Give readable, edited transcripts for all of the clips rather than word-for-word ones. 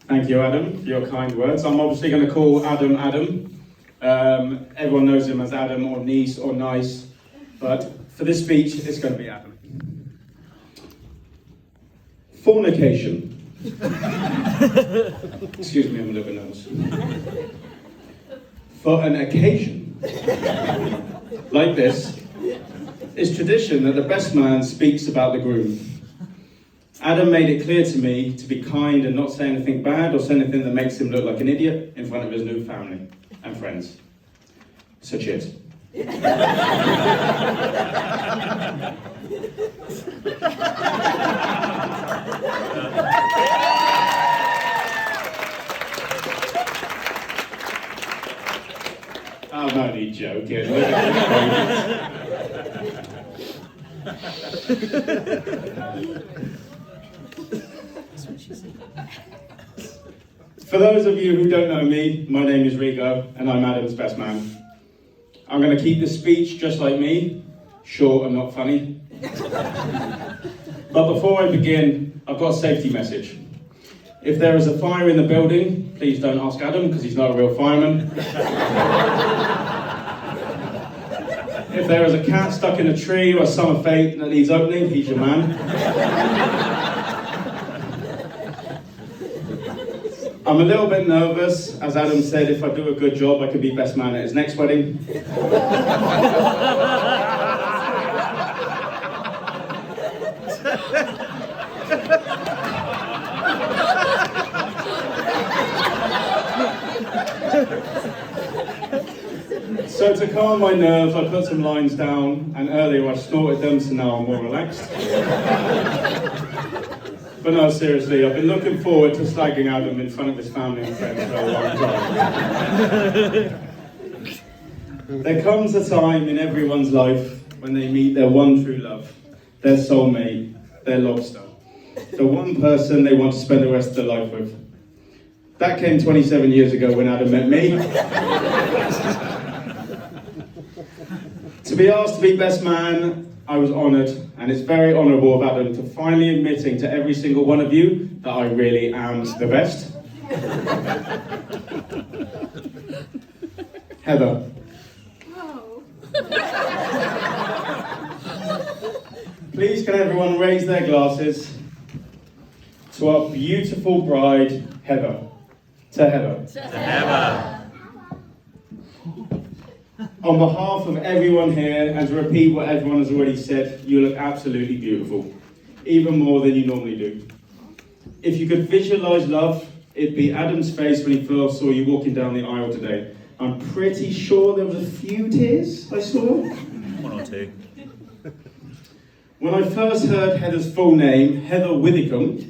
Thank you, Adam, for your kind words. I'm obviously going to call Adam Adam. Everyone knows him as Adam or Nice or Nice, but for this speech, it's going to be Adam. Fornication. Excuse me, I'm a little bit nervous. For an occasion like this, it's tradition that the best man speaks about the groom. Adam made it clear to me to be kind and not say anything bad or say anything that makes him look like an idiot in front of his new family and friends. So cheers. I'm only joking. Look For those of you who don't know me, my name is Rigo and I'm Adam's best man. I'm going to keep this speech just like me, short and not funny. But before I begin, I've got a safety message. If there is a fire in the building, please don't ask Adam because he's not a real fireman. If there is a cat stuck in a tree or a summer fete that needs opening, he's your man. I'm a little bit nervous. As Adam said, if I do a good job, I could be best man at his next wedding. So to calm my nerves, I put some lines down, and earlier I snorted them, so now I'm more relaxed. But no, seriously, I've been looking forward to slagging Adam in front of his family and friends for a long time. There comes a time in everyone's life when they meet their one true love, their soulmate, their lobster, the one person they want to spend the rest of their life with. That came 27 years ago when Adam met me. To be asked to be best man, I was honoured, and it's very honourable of Adam to finally admitting to every single one of you that I really am the best. Heather. Oh. Please can everyone raise their glasses to our beautiful bride, Heather. To Heather. To Heather. On behalf of everyone here, and to repeat what everyone has already said, you look absolutely beautiful, even more than you normally do. If you could visualise love, it'd be Adam's face when he first saw you walking down the aisle today. I'm pretty sure there was a few tears I saw. One or two. When I first heard Heather's full name, Heather Withicombe,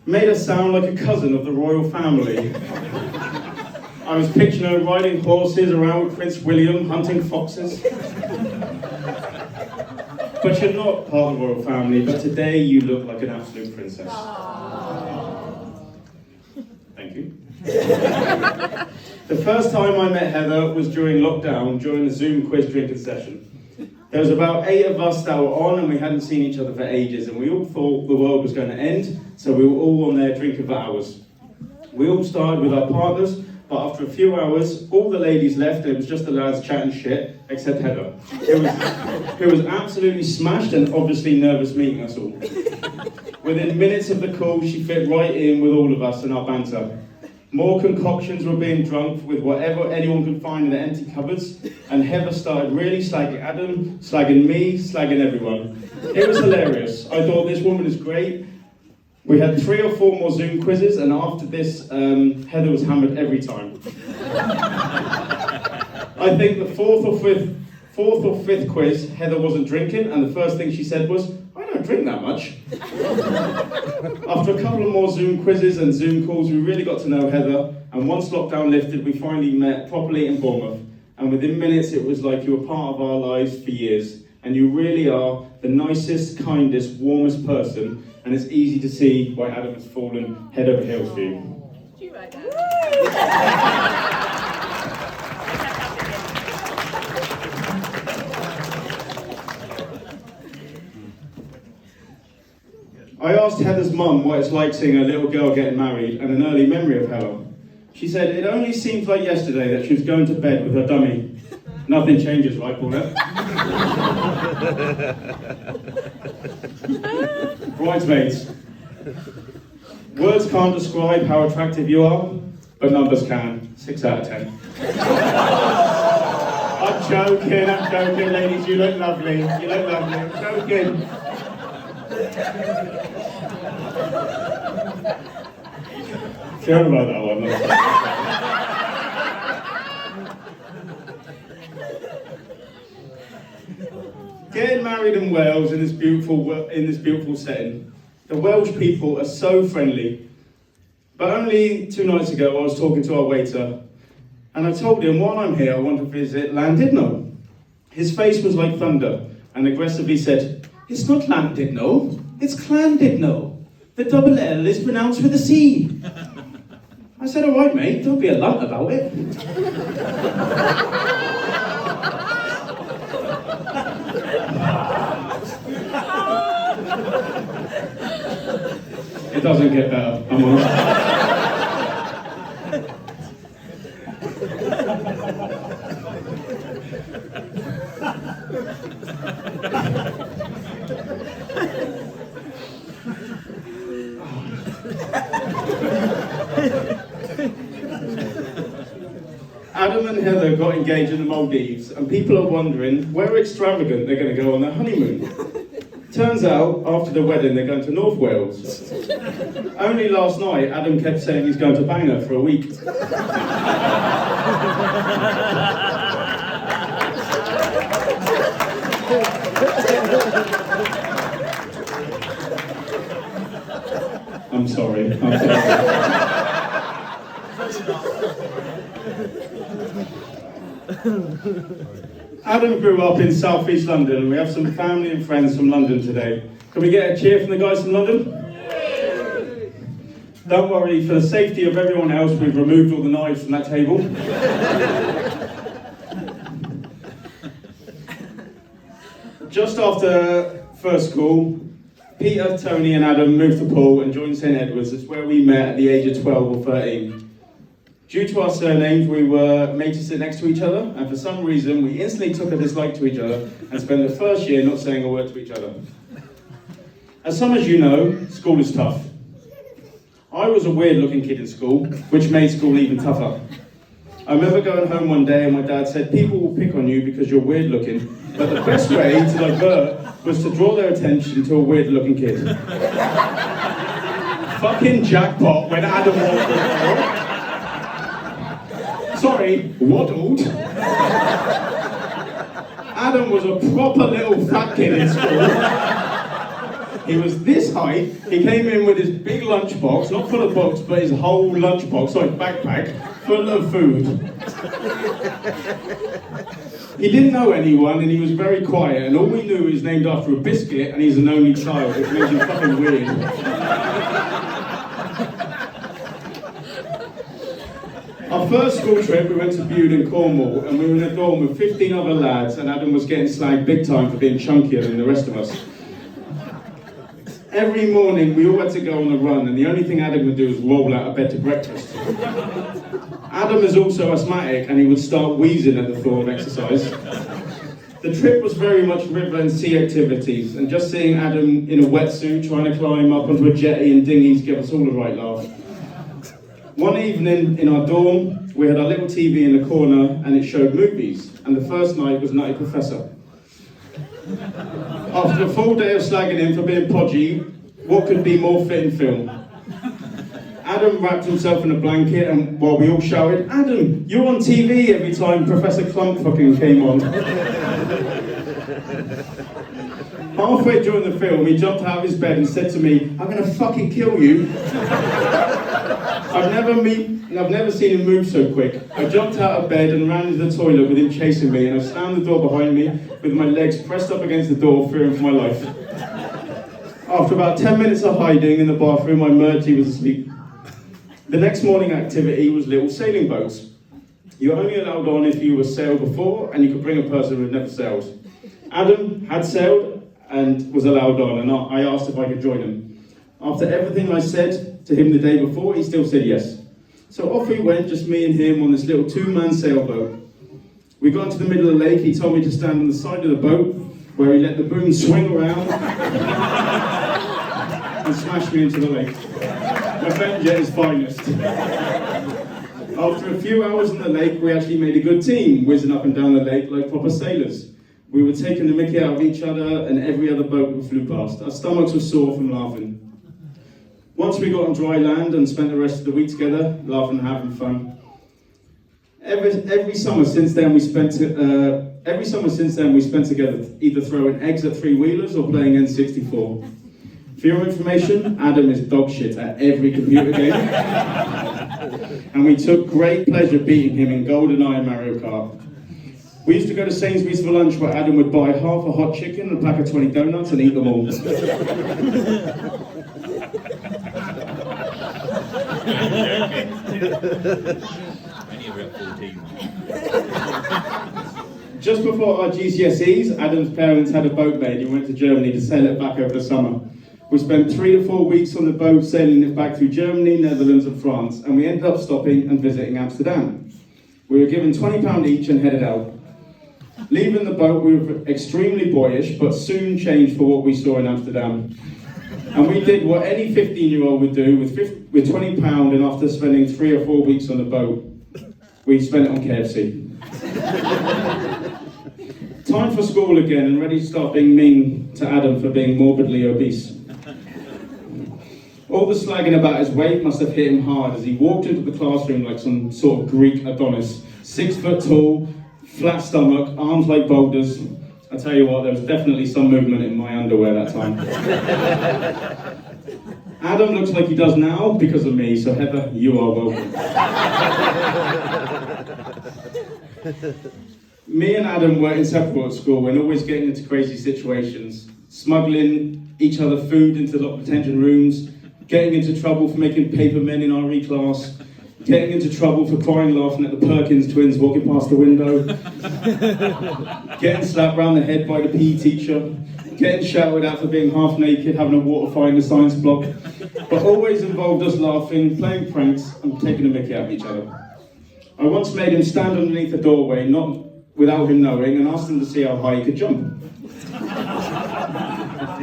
made her sound like a cousin of the royal family. I was picturing her riding horses around with Prince William, hunting foxes. But you're not part of the royal family, but today you look like an absolute princess. Thank you. The first time I met Heather was during lockdown, during a Zoom quiz drinking session. There was about 8 of us that were on and we hadn't seen each other for ages, and we all thought the world was going to end, so we were all on there drinking for hours. We all started with our partners, but after a few hours, all the ladies left and it was just the lads chatting shit, except Heather, who was absolutely smashed and obviously nervous meeting us all. Within minutes of the call, she fit right in with all of us and our banter. More concoctions were being drunk with whatever anyone could find in the empty cupboards, and Heather started really slagging Adam, slagging me, slagging everyone. It was hilarious. I thought this woman is great. We had 3 or 4 more Zoom quizzes, and after this, Heather was hammered every time. I think the fourth or fifth quiz, Heather wasn't drinking, and the first thing she said was, "I don't drink that much." After a couple of more Zoom quizzes and Zoom calls, we really got to know Heather, and once lockdown lifted, we finally met properly in Bournemouth. And within minutes, it was like you were part of our lives for years, and you really are the nicest, kindest, warmest person, and it's easy to see why Adam has fallen head over heels for you. Did you write that? I asked Heather's mum what it's like seeing a little girl getting married and an early memory of Heather. She said, it only seems like yesterday that she was going to bed with her dummy. Nothing changes, right, Paulette? Bridesmaids. Words can't describe how attractive you are, but numbers can. 6 out of 10. I'm joking, ladies. You look lovely. You look lovely. I'm joking. Sorry about that one. Getting married in Wales in this beautiful setting. The Welsh people are so friendly. But only 2 nights ago, I was talking to our waiter, and I told him while I'm here, I want to visit Llandudno. His face was like thunder, and aggressively said, "It's not Llandudno, it's Llandudno. The double L is pronounced with a C." I said, "All right, mate, don't be a lump about it." It doesn't get better, I'm honest. Adam and Heather got engaged in the Maldives, and people are wondering where extravagant they're going to go on their honeymoon. Turns out, after the wedding, they're going to North Wales. Only last night, Adam kept saying he's going to Bangor for a week. I'm sorry. Adam grew up in South East London, and we have some family and friends from London today. Can we get a cheer from the guys from London? Don't worry, for the safety of everyone else, we've removed all the knives from that table. Just after first school, Peter, Tony and Adam moved to Poole and joined St Edward's. It's where we met at the age of 12 or 13. Due to our surnames, we were made to sit next to each other, and for some reason, we instantly took a dislike to each other and spent the first year not saying a word to each other. As some of you know, school is tough. I was a weird-looking kid in school, which made school even tougher. I remember going home one day and my dad said, "People will pick on you because you're weird-looking, but the best way to divert was to draw their attention to a weird-looking kid." Fucking jackpot when Adam walked in. Sorry, waddled. Adam was a proper little fat kid in school. He was this height. He came in with his big lunchbox, not full of books, but his whole lunchbox, sorry, backpack, full of food. He didn't know anyone, and he was very quiet, and all we knew he was named after a biscuit, and he's an only child, which makes him fucking weird. Our first school trip, we went to Bude in Cornwall, and we were in a dorm with 15 other lads, and Adam was getting slagged big time for being chunkier than the rest of us. Every morning, we all had to go on a run, and the only thing Adam would do was roll out of bed to breakfast. Adam is also asthmatic, and he would start wheezing at the thought of exercise. The trip was very much river and sea activities, and just seeing Adam in a wetsuit trying to climb up onto a jetty and dinghies gave us all a right laugh. One evening in our dorm, we had our little TV in the corner and it showed movies, and the first night was Nutty Professor. After a full day of slagging him for being podgy, what could be more fitting film? Adam wrapped himself in a blanket and while we all shouted, "Adam, you're on TV," every time Professor Clump fucking came on. Halfway during the film, he jumped out of his bed and said to me, "I'm gonna fucking kill you." I've never seen him move so quick. I jumped out of bed and ran into the toilet with him chasing me, and I slammed the door behind me with my legs pressed up against the door, fearing for my life. After about 10 minutes of hiding in the bathroom, I emerged, he was asleep. The next morning activity was little sailing boats. You were only allowed on if you were sailed before, and you could bring a person who had never sailed. Adam had sailed and was allowed on, and I asked if I could join him. After everything I said to him the day before, he still said yes. So off we went, just me and him on this little 2-man sailboat. We got to the middle of the lake. He told me to stand on the side of the boat, where he let the boom swing around and smash me into the lake. Revenge at his finest. After a few hours in the lake, we actually made a good team, whizzing up and down the lake like proper sailors. We were taking the mickey out of each other and every other boat we flew past. Our stomachs were sore from laughing. Once we got on dry land and spent the rest of the week together, laughing and having fun. Every summer since then we spent together either throwing eggs at three-wheelers or playing N64. For your information, Adam is dog shit at every computer game. And we took great pleasure beating him in GoldenEye and Mario Kart. We used to go to Sainsbury's for lunch where Adam would buy half a hot chicken and a pack of 20 donuts and eat them all. Just before our GCSEs, Adam's parents had a boat made and went to Germany to sail it back over the summer. We spent 3 to 4 weeks on the boat sailing it back through Germany, Netherlands and France, and we ended up stopping and visiting Amsterdam. We were given £20 each and headed out. Leaving the boat, we were extremely boyish, but soon changed for what we saw in Amsterdam. And we did what any 15-year-old would do with £20, and after spending 3 or 4 weeks on the boat, we spent it on KFC. Time for school again, and ready to start being mean to Adam for being morbidly obese. All the slagging about his weight must have hit him hard as he walked into the classroom like some sort of Greek Adonis. 6 foot tall, flat stomach, arms like boulders. I tell you what, there was definitely some movement in my underwear that time. Adam looks like he does now because of me, so Heather, you are welcome. Me and Adam were inseparable at school and always getting into crazy situations. Smuggling each other food into locked detention rooms, getting into trouble for making paper men in RE class, getting into trouble for crying laughing at the Perkins twins walking past the window, getting slapped round the head by the PE teacher, getting shouted at for being half naked, having a water fight in the science block, but always involved us laughing, playing pranks and taking a mickey out of each other. I once made him stand underneath the doorway, not without him knowing, and asked him to see how high he could jump.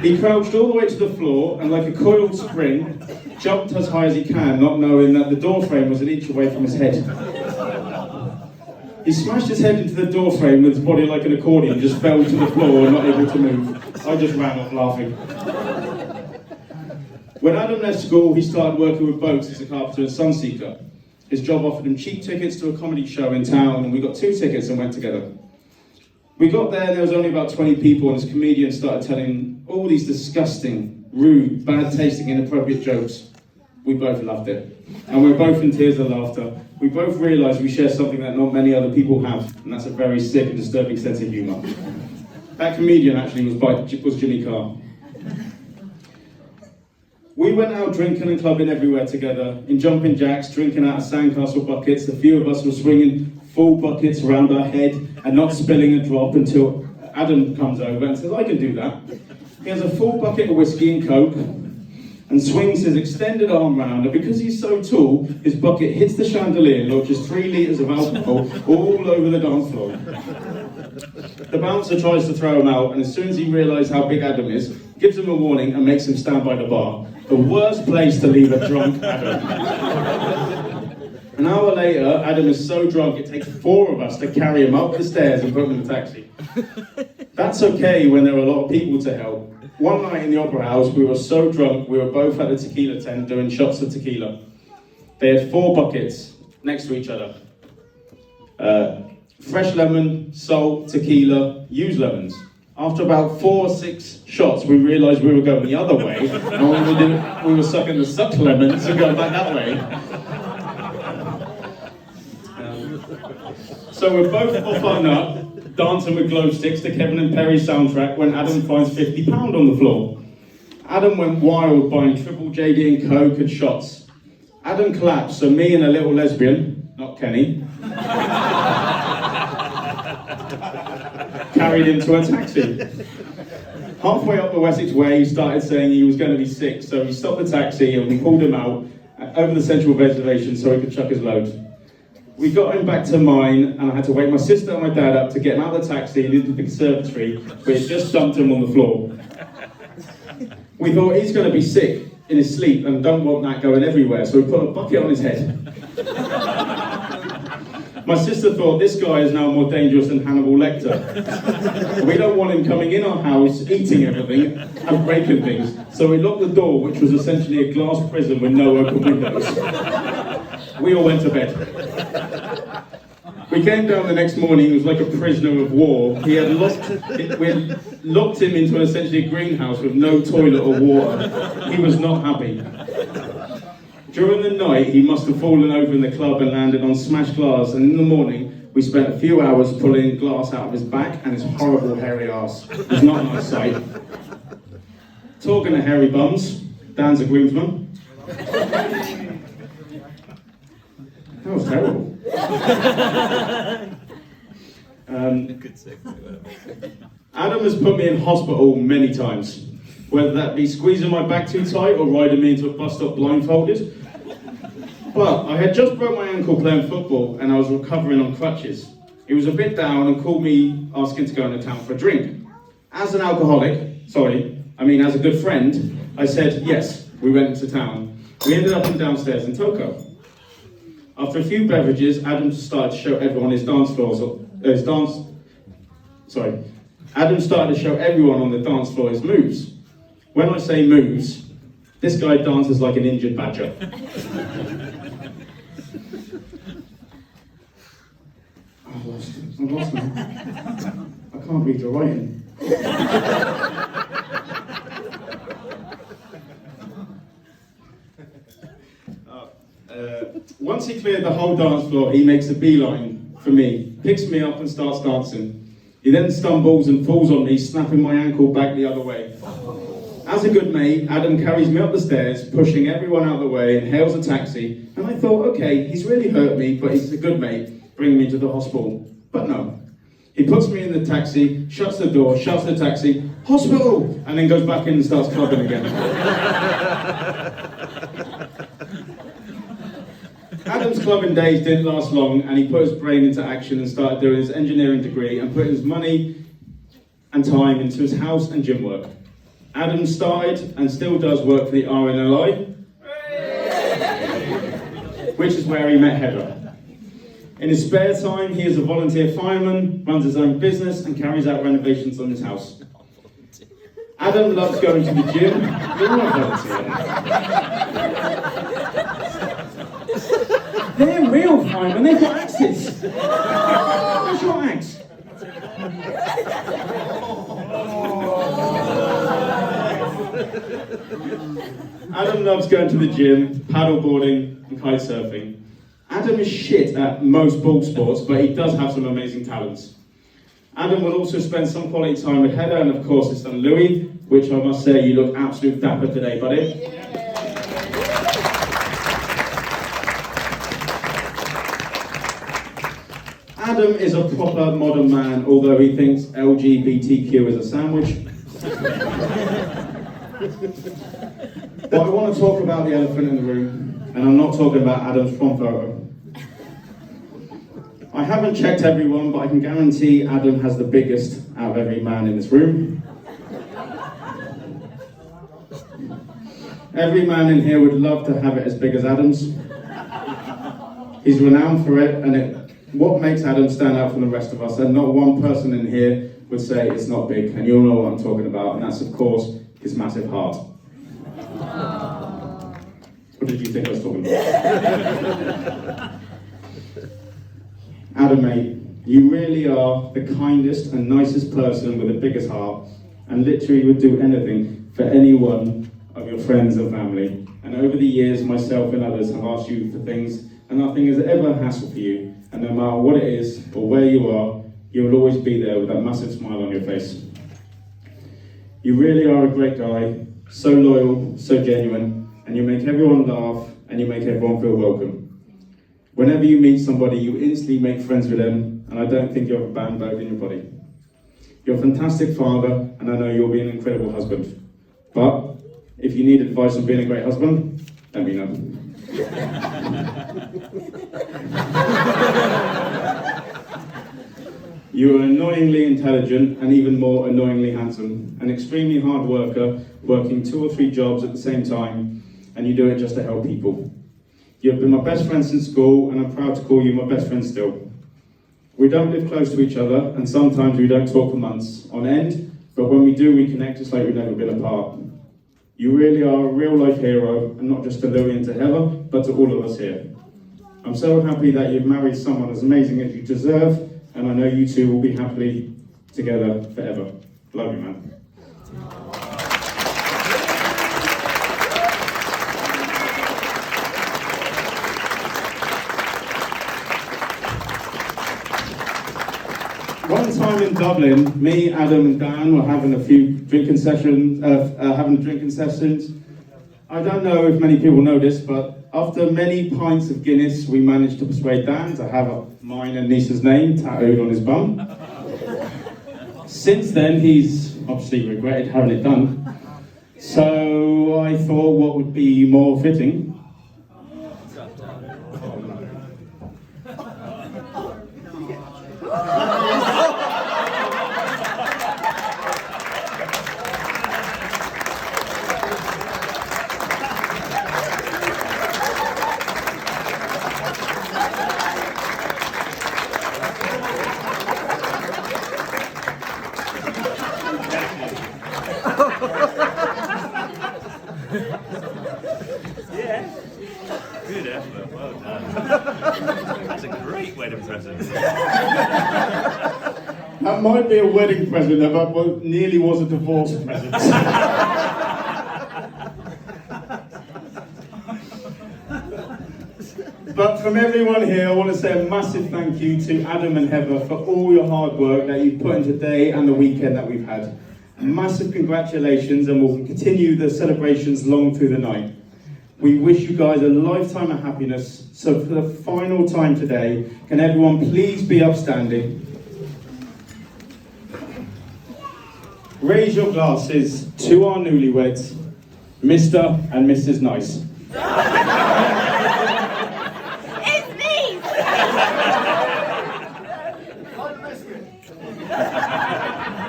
He crouched all the way to the floor and like a coiled spring, jumped as high as he can, not knowing that the door frame was an inch away from his head. He smashed his head into the door frame with his body like an accordion, just fell to the floor, not able to move. I just ran off laughing. When Adam left school, he started working with boats as a carpenter and sunseeker. His job offered him cheap tickets to a comedy show in town, and we got 2 tickets and went together. We got there, and there was only about 20 people, and this comedian started telling all these disgusting, rude, bad-tasting, inappropriate jokes. We both loved it. And we were both in tears of laughter. We both realised we share something that not many other people have, and that's a very sick and disturbing sense of humour. That comedian actually was Jimmy Carr. We went out drinking and clubbing everywhere together, in jumping jacks, drinking out of sandcastle buckets. A few of us were swinging full buckets around our head and not spilling a drop until Adam comes over and says, I can do that. He has a full bucket of whiskey and coke and swings his extended arm round, and because he's so tall, his bucket hits the chandelier and launches 3 litres of alcohol all over the dance floor. The bouncer tries to throw him out, and as soon as he realises how big Adam is, gives him a warning and makes him stand by the bar. The worst place to leave a drunk Adam. An hour later, Adam is so drunk it takes 4 of us to carry him up the stairs and put him in the taxi. That's okay when there are a lot of people to help. One night in the Opera House, we were so drunk, we were both at a tequila tent doing shots of tequila. They had 4 buckets next to each other. Fresh lemon, salt, tequila, used lemons. After about 4 or 6 shots, we realised we were going the other way, and we were sucking the sucked lemons and going back that way. So we're both off our nut, dancing with glow sticks to Kevin and Perry's soundtrack when Adam finds £50 on the floor. Adam went wild buying triple JD and Coke and shots. Adam collapsed, so me and a little lesbian, not Kenny, carried him to a taxi. Halfway up the Wessex Way, he started saying he was going to be sick, so we stopped the taxi and we pulled him out over the central reservation so he could chuck his load. We got him back to mine, and I had to wake my sister and my dad up to get him out of the taxi and into the conservatory, which just dumped him on the floor. We thought he's going to be sick in his sleep and don't want that going everywhere, so we put a bucket on his head. My sister thought this guy is now more dangerous than Hannibal Lecter. We don't want him coming in our house, eating everything and breaking things, so we locked the door, which was essentially a glass prison with no open windows. We all went to bed. We came down the next morning, he was like a prisoner of war. We had locked him into essentially a greenhouse with no toilet or water. He was not happy. During the night, he must have fallen over in the club and landed on smashed glass, and in the morning, we spent a few hours pulling glass out of his back and his horrible hairy arse. It was not a nice sight. Talking of hairy bums, Dan's a groomsman. That was terrible. Adam has put me in hospital many times, whether that be squeezing my back too tight or riding me into a bus stop blindfolded. But I had just broke my ankle playing football and I was recovering on crutches. He was a bit down and called me asking to go into town for a drink. As an alcoholic, as a good friend, I said yes. We went into town. We ended up downstairs in Toko. After a few beverages, Adam started to show everyone Adam started to show everyone on the dance floor his moves. When I say moves, this guy dances like an injured badger. I'm lost now. I can't read your writing. Once he cleared the whole dance floor, he makes a beeline for me, picks me up and starts dancing. He then stumbles and falls on me, snapping my ankle back the other way. As a good mate, Adam carries me up the stairs, pushing everyone out of the way and hails a taxi. And I thought, okay, he's really hurt me, but he's a good mate, bringing me to the hospital. But no. He puts me in the taxi, shuts the door, shuts the taxi, hospital, and then goes back in and starts clubbing again. Adam's clubbing days didn't last long, and he put his brain into action and started doing his engineering degree and put his money and time into his house and gym work. Adam started and still does work for the RNLI, which is where he met Heather. In his spare time, he is a volunteer fireman, runs his own business, and carries out renovations on his house. Adam loves going to the gym. You're not volunteering. They're real firemen, they've got axes. Where's your axe? Adam loves going to the gym, paddleboarding, and kite surfing. Adam is shit at most ball sports, but he does have some amazing talents. Adam will also spend some quality time with Heather and of course his son Louis, which I must say, you look absolute dapper today, buddy. Adam is a proper modern man, although he thinks LGBTQ is a sandwich. But I want to talk about the elephant in the room, and I'm not talking about Adam's prom photo. I haven't checked everyone, but I can guarantee Adam has the biggest out of every man in this room. Every man in here would love to have it as big as Adam's. He's renowned for it, and what makes Adam stand out from the rest of us, and not one person in here would say it's not big, and you'll know what I'm talking about, and that's of course his massive heart. What did you think I was talking about? Adam, mate, you really are the kindest and nicest person with the biggest heart, and literally would do anything for any one of your friends and family. And over the years, myself and others have asked you for things, and nothing is ever a hassle for you. And no matter what it is or where you are, you will always be there with that massive smile on your face. You really are a great guy, so loyal, so genuine, and you make everyone laugh and you make everyone feel welcome. Whenever you meet somebody, you instantly make friends with them, and I don't think you have a bad bone in your body. You're a fantastic father, and I know you'll be an incredible husband. But if you need advice on being a great husband, let me know. You are annoyingly intelligent and even more annoyingly handsome, an extremely hard worker, working 2 or 3 jobs at the same time, and you do it just to help people. You have been my best friend since school, and I'm proud to call you my best friend still. We don't live close to each other, and sometimes we don't talk for months on end, but when we do, we connect just like we've never been apart. You really are a real-life hero, and not just to Louie and to Heather, but to all of us here. I'm so happy that you've married someone as amazing as you deserve, and I know you two will be happily together forever. Love you, man. One time in Dublin, me, Adam, and Dan were having a few drinking sessions. I don't know if many people know this, but after many pints of Guinness, we managed to persuade Dan to have mine and Nisa's name tattooed on his bum. Since then, he's obviously regretted having it done. So I thought, what would be more fitting? Yeah. Good effort. Well done. That's a great wedding present. That might be a wedding present, but what nearly was a divorce present. But from everyone here, I want to say a massive thank you to Adam and Heather for all your hard work that you've put in today and the weekend that we've had. Massive congratulations, and we'll continue the celebrations long through the night. We wish you guys a lifetime of happiness. So for the final time today, can everyone please be upstanding? Raise your glasses to our newlyweds, Mr. and Mrs. Nice.